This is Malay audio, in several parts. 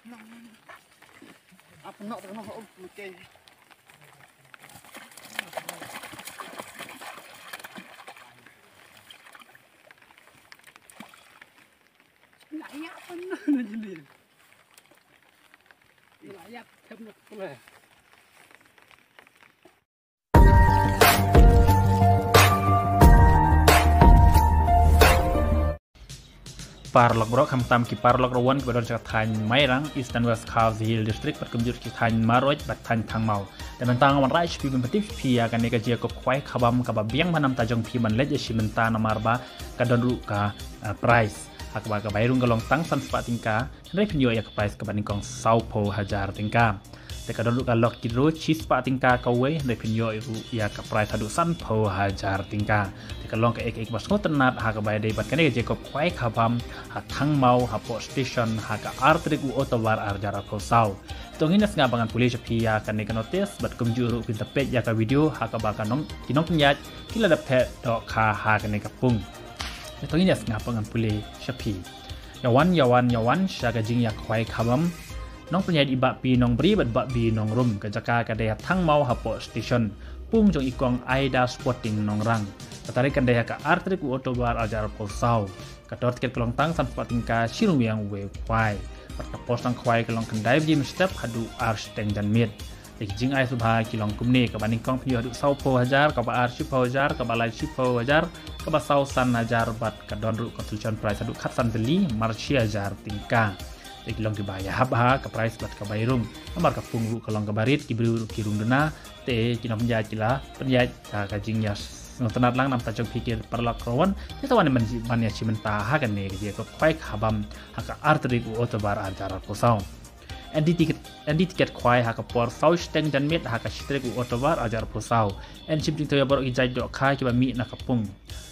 Apa nak terus nak okey. Layak pun nak jadi. Layak kena pula. Parlok bro kam tam ki parlok rawan ki badon cakatan Mairang Eastern West Coast Hill District pat kumjur cakatan Maroj bat tan thang mau dan mentang wan rai pi ben patif pi akan nega je ko kwai khabam ka ba biang manam tajong pi man leje shi menta namarba ka don ru ka price akba ka bairung galong tang san spa tingka re pinyo ya ka price ka baning kong saupo hajar tingka te ka don ru ka lok kidro chi spa tingka ka we re pinyo ru ya ka price hadu san po hajar tingka kalong ke ek bas ngotenat ha ka bayade bat kane je ko kwai khabam ha thang mau ha po station ha ka artrik u otobar arjara ko sau tongin nas ngabangan pulis pia kane ka notice bat kumjuru pinta page ya ka video ha ka baka nong kinong penyat kila dapat dok ka ha kane ka pung tongin nas ngabangan pulis pi yawan syaga jing ya kwai khabam nong penyat iba pi nong bri bat ba bi nong rum ka jaka ka de thang mau ha po station pung jong ikong Aida Sporting nong rang Katarikan daya ka artrik u otobar ajar posau kadot ket kelong tang san patingka shirung yang we kwai pat pos tang kwai kelong kendai jim step hadu ar steng jan mit jing ai subha kilong kumne ka baning kong pyo hadu sau po hajar ka ba ar shipo hajar ka ba lai shipo hajar ka ba sau san hajar bat kadon ru construction price hadu khat san beli marchi hajar tingka kilong ki baya habha ka price bat ka bairum amar ka pungru kelong ka barit kibru kirung dena te kinong penjaj la penjaj ka jing yas tenat lang nam tajong pikir perlak rawan kita wan man ya cimenta ha kan ne dia ko kwai khabam ha ka artrik u otobar ajar posau endi tiket kwai ha ka por sau steng dan met ha ka strik u otobar ajar posau en chim ting to ya bor ijai do kha ki ba mi na kapung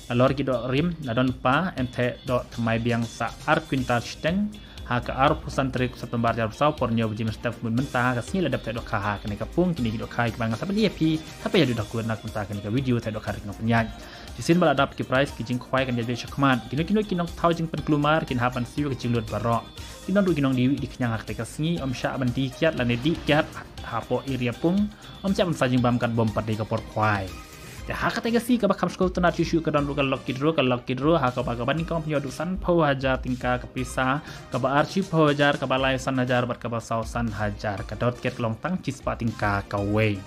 alor ki do rim na don pa ente do tmai biang sa ar quintal steng ha ka ar pusan trik setembar jar posau por nyo jim step mun menta ka sini ladap te do kha ha kan kapung kini do kha ki bang sa dia pi tapi ya do ku nak menta kan ka video te do kha no penyaj di sini bala dap ki price ki jing khwai kan jadi chakman kini kinong thau jing pen klumar kin hapan siu ki jing lut barok kinong du kinong diwi di kenyang hak te ka singi om sya ban di kiat la ne di kiat ha po iria pung om sya ban sajing bam kan bom pat di ka por khwai te ha ka te ka si ka ba kham skol tanat shu ka dan ru ka lok kidro ha ka ba ka ban kong pnyo du san pho hajar tingka ka pisa ka ba archi pho hajar ka ba lai san hajar bat ka ba sau san hajar ka dot ket long tang chispa tingka ka we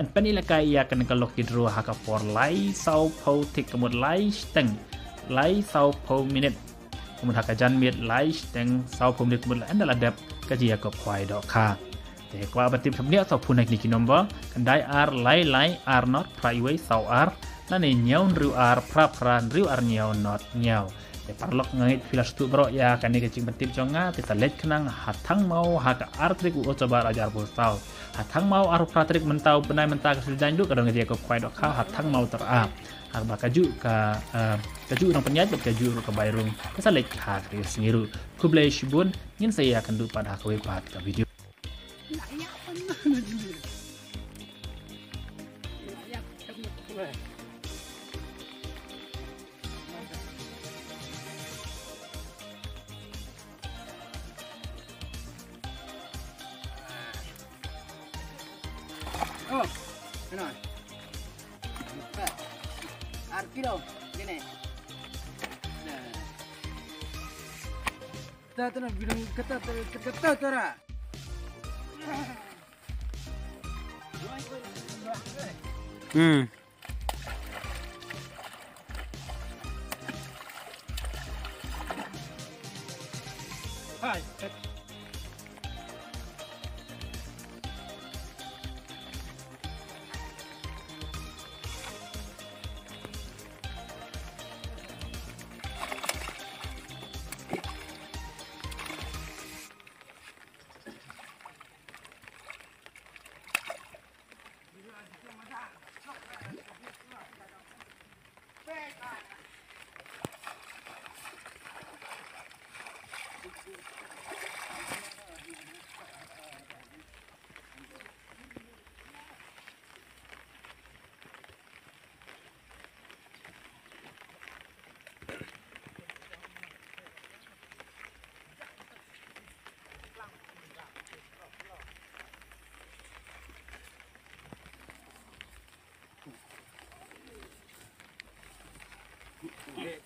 en penila ka iya kan ka lok kidro ha ka por lai sau pho tik ka mut lai steng lai sau pho minute kemudian ha ka jan mit lai steng sau pho minute kemudian andala dep ka ji ka khwai do kha te kwa batim thamnia sau punak ni kinomba kandai ar lai ar not praiway sau ar na ne nyau ru ar pran ru ar nyau not nyau te parlok ngait filas tu bro ya kan ni kecing batim jonga te talet kenang hatang mau ha ka artrik u otobar ajar posau hatang mau ar pratrik mentau benai menta ka siljan du kadang dia ko kwai dok kha hatang mau terap harba kaju ka kaju nang penyaj kaju ru ka bairung ka salet ha kris ngiru kublai shibun ngin saya akan du pada ka we pat ka video Layak pun nak jadi. Layak kena pula. Oh, kenal. Arkilo, gini. Nah. Kita nak bilang kata tora. Hai.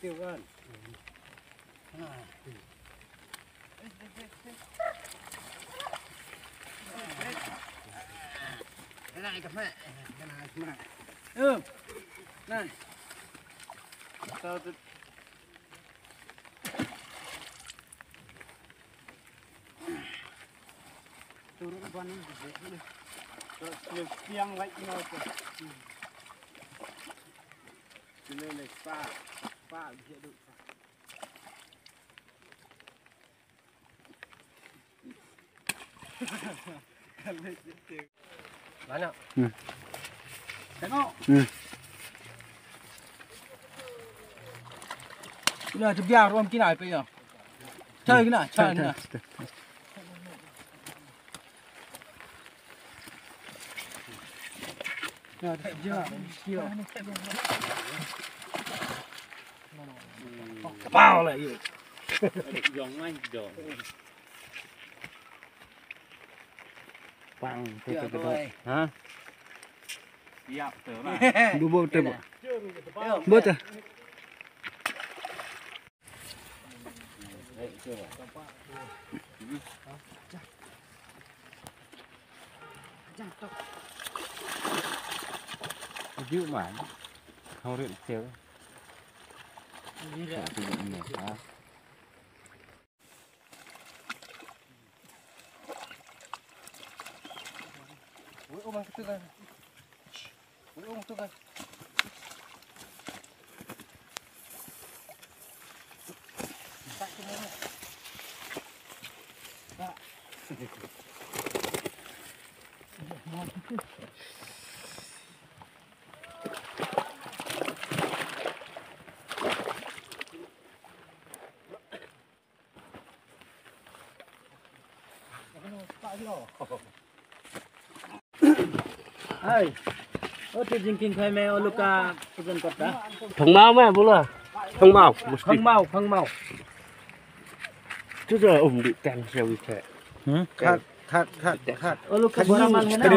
tiêu kan. Này cà phê, cái này. Này. Sao tôi turun ban ni. Terus tiang lagi nak tu. Sini ni pa dia duk. Banyak. Tengok. Ini tu biar orang kena apa ya? Cari kena. Ya, dia. Bao lại vậy. Dòng anh dòng. Bang, Hả? Dạ, tưởng là. Đu bơ tê bơ. Bơ tê. Dữ mà. Không điện tiêu. Ôi tu kan. Ôi tu kan. Tak kena. Tak. Hai. Oh, tu jingking khai me oluka pujan kota. Thằng mau mà bố là. Thằng mau. Khang mau. Chứ giờ ủng bị tèn xèo như thế. Khat. Oluka Oluka boramal hena.